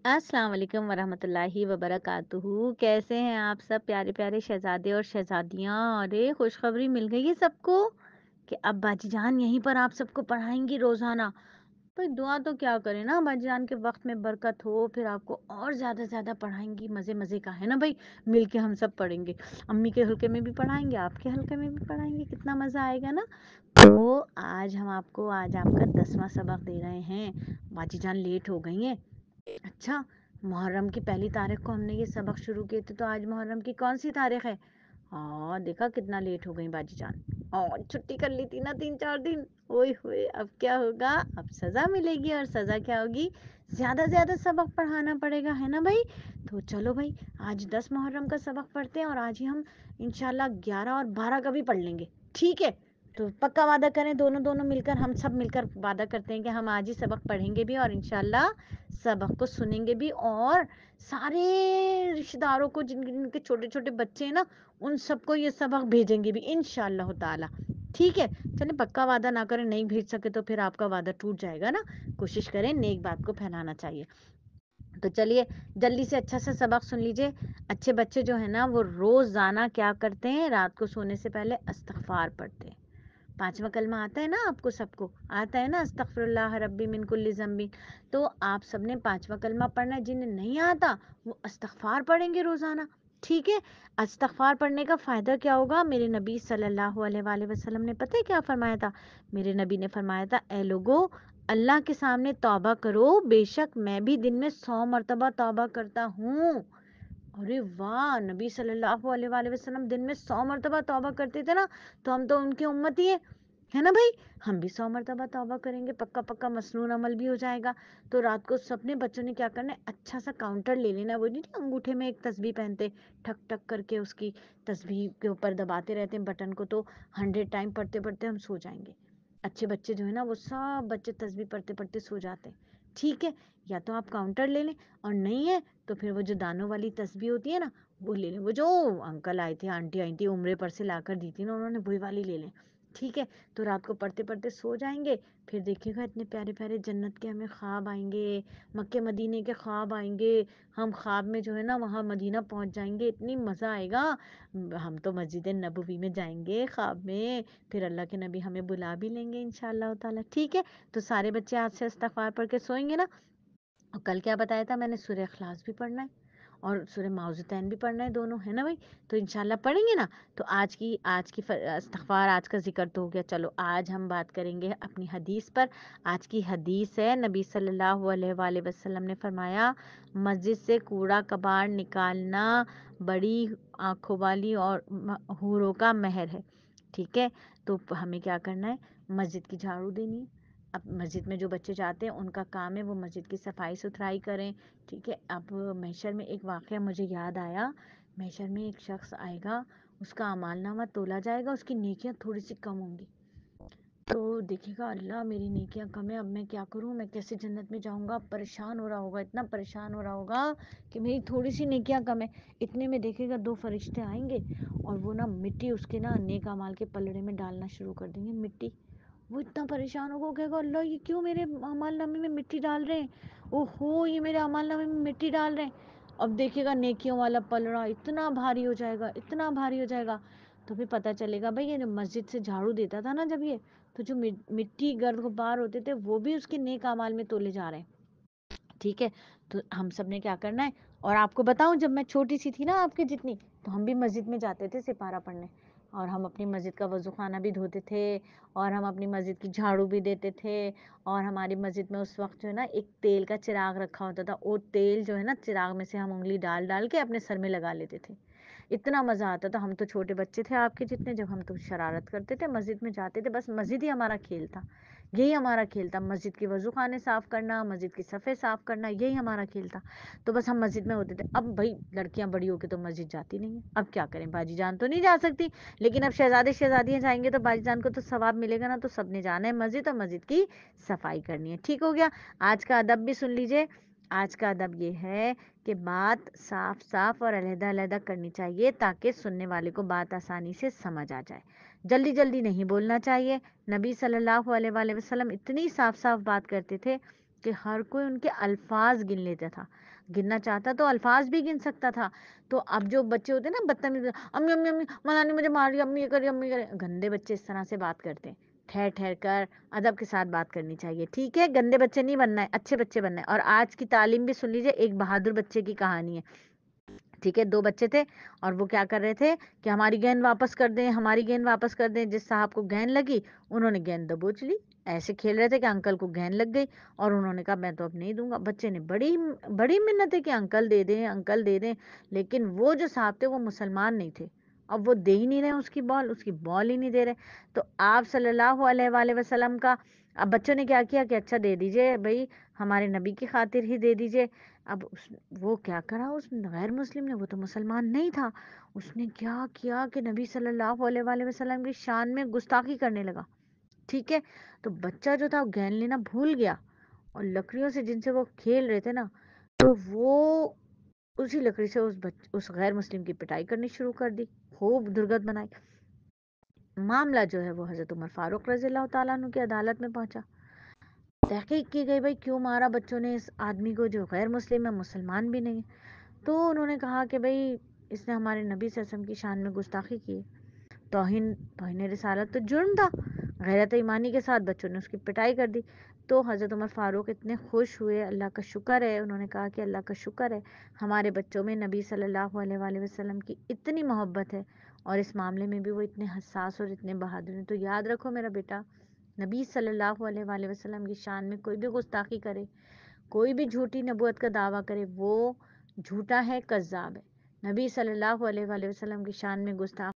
अस्सलाम वालेकुम वरहमतुल्लाहि वबरकातुहू। कैसे हैं आप सब प्यारे प्यारे शहजादे और शहजादियाँ। अरे खुशखबरी मिल गई है सबको कि अब बाजी जान यहीं पर आप सबको पढ़ाएंगी रोजाना। भाई दुआ तो क्या करें ना, बाजी जान के वक्त में बरकत हो, फिर आपको और ज्यादा ज्यादा पढ़ाएंगी। मजे मजे का है ना भाई, मिल के हम सब पढ़ेंगे। अम्मी के हल्के में भी पढ़ाएंगे, आपके हल्के में भी पढ़ाएंगे, कितना मजा आएगा ना। तो आज आपका 10वां सबक दे रहे हैं। बाजी जान लेट हो गई हैं। अच्छा, मुहर्रम की पहली तारीख को हमने ये सबक शुरू किए थे, तो आज मुहर्रम की कौन सी तारीख है? हाँ देखा कितना लेट हो गई बाजी जान। और छुट्टी कर ली थी ना 3-4 दिन। ओए होए, अब क्या होगा? अब सजा मिलेगी। और सजा क्या होगी? ज्यादा ज्यादा सबक पढ़ाना पड़ेगा, है ना भाई। तो चलो भाई, आज 10 मुहर्रम का सबक पढ़ते हैं और आज ही हम इंशाल्लाह 11 और 12 का भी पढ़ लेंगे। ठीक है, तो पक्का वादा करें, दोनों दोनों मिलकर, हम सब मिलकर वादा करते हैं कि हम आज ही सबक पढ़ेंगे भी और इंशाल्लाह सबक को सुनेंगे भी। और सारे रिश्तेदारों को, जिनके छोटे छोटे बच्चे हैं ना, उन सबको ये सबक भेजेंगे भी इंशाल्लाह ताला। ठीक है, चलिए पक्का वादा ना करें, नहीं भेज सके तो फिर आपका वादा टूट जाएगा ना। कोशिश करें, नेक बात को फैलाना चाहिए। तो चलिए जल्दी से अच्छा सा सबक सुन लीजिए। अच्छे बच्चे जो है ना, वो रोजाना क्या करते हैं? रात को सोने से पहले इस्तगफार पढ़ते हैं। 5वां कलमा आता है ना, आपको सबको आता है ना, अस्तगफिरुल्लाह रब्बी मिन कुल्ली ज़ंबी। तो आप सबने 5वां कलमा पढ़ना है। जिन्हें नहीं आता वो इस्तगफार पढ़ेंगे रोजाना। ठीक है, इस्तगफार पढ़ने का फायदा क्या होगा? मेरे नबी सल्लल्लाहु अलैहि वसल्लम ने पता है क्या फरमाया था? मेरे नबी ने फरमाया था, ए लोगो, अल्लाह के सामने तौबा करो, बेशक मैं भी दिन में 100 मरतबा तौबा करता हूँ। अरे वाह, नबी सल्लल्लाहु अलैहि वसल्लम दिन में 100 मरतबा तौबा करते थे ना, तो हम तो उनकी उम्मती है ना भाई। हम भी 100 मरतबा तौबा करेंगे, पक्का पक्का मसनून अमल भी हो जाएगा। तो रात को सबने बच्चों ने क्या करना है? अच्छा सा काउंटर ले लेना। वो नहीं, अंगूठे में एक तस्बीह पहनते, ठक ठक करके उसकी तस्बीह के ऊपर दबाते रहते हैं बटन को, तो 100 टाइम पढ़ते पढ़ते हम सो जाएंगे। अच्छे बच्चे जो है ना, वो सब बच्चे तस्बीह पढ़ते पढ़ते सो जाते हैं। ठीक है, या तो आप काउंटर ले लें, और नहीं है तो फिर वो जो दानों वाली तस्बीह होती है ना, वो ले लें। वो जो अंकल आए थे, आंटी आई थी, उम्रे पर से लाकर दी थी ना उन्होंने, वही वाली ले लें। ठीक है, तो रात को पढ़ते पढ़ते सो जाएंगे। फिर देखिएगा इतने प्यारे प्यारे जन्नत के हमें ख्वाब आएंगे, मक्के मदीने के ख्वाब आएंगे। हम ख्वाब में जो है ना वहाँ मदीना पहुँच जाएंगे, इतनी मज़ा आएगा। हम तो मस्जिद नबवी में जाएंगे ख्वाब में, फिर अल्लाह के नबी हमें बुला भी लेंगे इंशाल्लाह ताला। ठीक है, तो सारे बच्चे आज से इस्तगफार पढ़ के सोएंगे ना। और कल क्या बताया था मैंने? सूरह इखलास भी पढ़ना है और सूरह माउज़तैन भी पढ़ना है, दोनों, है ना भाई। तो इंशाल्लाह पढ़ेंगे ना। तो आज की इस्तगफार, आज का जिक्र तो हो गया। चलो आज हम बात करेंगे अपनी हदीस पर। आज की हदीस है, नबी सल्लल्लाहु अलैहि वसल्लम ने फरमाया, मस्जिद से कूड़ा कबाड़ निकालना बड़ी आंखों वाली और हूरों का महर है। ठीक है, तो हमें क्या करना है? मस्जिद की झाड़ू देनी है। अब मस्जिद में जो बच्चे जाते हैं उनका काम है वो मस्जिद की सफाई सुथराई करें। ठीक है, अब महशर में एक वाक़या मुझे याद आया। महशर में एक शख्स आएगा, उसका अमालनामा तोला जाएगा, उसकी नेकियां थोड़ी सी कम होंगी। तो देखिएगा, अल्लाह मेरी नेकियां कम है, अब मैं क्या करूं, मैं कैसे जन्नत में जाऊंगा? परेशान हो रहा होगा, इतना परेशान हो रहा होगा कि मेरी थोड़ी सी नेकियां कम है। इतने में देखिएगा 2 फरिश्ते आएंगे और वो ना मिट्टी उसके ना नेक अमाल के पलड़े में डालना शुरू कर देंगे, मिट्टी। वो इतना परेशान होगा, वो कहेगा, अल्लाह ये क्यों मेरे अमाल नामे में मिट्टी डाल रहे हैं? ओहो, ये मेरे अमाल नामे में मिट्टी डाल रहे हैं। अब देखिएगा नेकियों वाला पलड़ा इतना भारी हो जाएगा, इतना भारी हो जाएगा। तो फिर पता चलेगा भाई, ये जो मस्जिद से झाड़ू देता था ना जब ये, तो जो मिट्टी गर्द गुबार होते थे वो भी उसके नेक अमाल में तोले जा रहे हैं। ठीक है, तो हम सब ने क्या करना है? और आपको बताऊं, जब मैं छोटी सी थी ना आपके जितनी, तो हम भी मस्जिद में जाते थे सिपारा पढ़ने, और हम अपनी मस्जिद का वजू खाना भी धोते थे, और हम अपनी मस्जिद की झाड़ू भी देते थे। और हमारी मस्जिद में उस वक्त जो है ना एक तेल का चिराग रखा होता था, वो तेल जो है ना चिराग में से हम उंगली डाल डाल के अपने सर में लगा लेते थे। इतना मज़ा आता था। हम तो छोटे बच्चे थे आपके जितने, जब हम तो शरारत करते थे, मस्जिद में जाते थे, बस मस्जिद ही हमारा खेल था। यही हमारा खेल था, मस्जिद के वजू खाने साफ़ करना, मस्जिद की सफ़े साफ़ करना, यही हमारा खेल था। तो बस हम मस्जिद में होते थे। अब भाई लड़कियां बड़ी होके तो मस्जिद जाती नहीं है, अब क्या करें? बाजी जान तो नहीं जा सकती, लेकिन अब शहजादे शहजादियां जाएंगे तो बाजी जान को तो सवाब मिलेगा ना। तो सबने जाना है मस्जिद, और मस्जिद की सफाई करनी है। ठीक हो गया। आज का अदब भी सुन लीजिए। आज का अदब ये है कि बात साफ साफ और अलहदा अलहदा करनी चाहिए, ताकि सुनने वाले को बात आसानी से समझ आ जाए। जल्दी जल्दी नहीं बोलना चाहिए। नबी सल्लल्लाहु अलैहि वसल्लम इतनी साफ साफ बात करते थे کہ ہر کوئی ان کے الفاظ گن لیتا تھا، گننا چاہتا تو الفاظ بھی گن سکتا تھا. تو اب جو بچے ہوتے ہیں نا بدتمیز، امی امی امی مولانا نے مجھے مار دیا، امی یہ کری امی کرے، گندے بچے اس طرح سے بات کرتے ہیں. ٹھہر ٹھہر کر ادب کے ساتھ بات کرنی چاہیے، ٹھیک ہے؟ گندے بچے نہیں بننا ہے، اچھے بچے بننا ہے. اور آج کی تعلیم بھی سن لیجیے، ایک بہادر بچے کی کہانی ہے. ٹھیک ہے، 2 بچے تھے اور وہ کیا کر رہے تھے کہ ہماری گیند واپس کر دیں، ہماری گیند واپس کر دیں. جس صاحب کو گیند لگی انہوں نے گیند دبوچ لی. ایسے کھیل رہے تھے کہ انکل کو گیند لگ گئی اور انہوں نے کہا میں تو اب نہیں دوں گا. بچے نے بڑی بڑی منتیں کہ انکل دے دیں انکل دے دیں، لیکن وہ جو صاحب تھے وہ مسلمان نہیں تھے. اب وہ دے ہی نہیں رہے اس کی بال ہی نہیں دے رہے. تو آپ صلی اللہ علیہ وآلہ وسلم کا، اب بچوں نے کیا کیا کہ اچھا دے دیجئے بھائی، ہمارے نبی کی خاطر ہی دے دیجئے. اب وہ کیا کرا اس غیر مسلم نے، وہ تو مسلمان نہیں تھا، اس نے کیا کیا کہ نبی صلی اللہ علیہ وآلہ وسلم کی شان میں گستاخی کرنے لگا. ٹھیک ہے، تو بچہ جو تھا وہ گیند لینا بھول گیا اور لکڑیوں سے جن سے وہ کھیل رہے تھے نا، تو وہ اسی لکڑی سے اس غیر مسلم کی پٹائی کرنی شروع کر دی، خوب درگت بنائی. معاملہ جو ہے وہ حضرت عمر فاروق رضی اللہ تعالیٰ عنہ کی عدالت میں پہنچا. تحقیق کی گئی بھائی کیوں مارا بچوں نے اس آدمی کو جو غیر مسلم ہے، مسلمان بھی نہیں ہے. تو انہوں نے کہا کہ بھائی اس نے ہمارے نبی صلی اللہ علیہ وسلم کی شان میں گستاخی کی، توہین رسالت تو جرم تھا. غیرت ایمانی کے ساتھ بچوں نے اس کی پٹائی کر دی. تو حضرت عمر فاروق اتنے خوش ہوئے، اللہ کا شکر ہے، انہوں نے کہا کہ اللہ کا شکر ہے ہمارے بچوں میں نبی صلی اللہ علیہ وآلہ وسلم کی اتنی محبت ہے اور اس معاملے میں بھی وہ اتنے حساس اور اتنے بہادر ہیں. تو یاد رکھو میرا بیٹا، نبی صلی اللہ علیہ وآلہ وسلم کی شان میں کوئی بھی گستاخی کرے، کوئی بھی جھوٹی نبوت کا دعویٰ کرے، وہ جھوٹا ہے، کذاب ہے. نبی صلی اللہ علیہ وآلہ وسلم کی شان میں گستاخ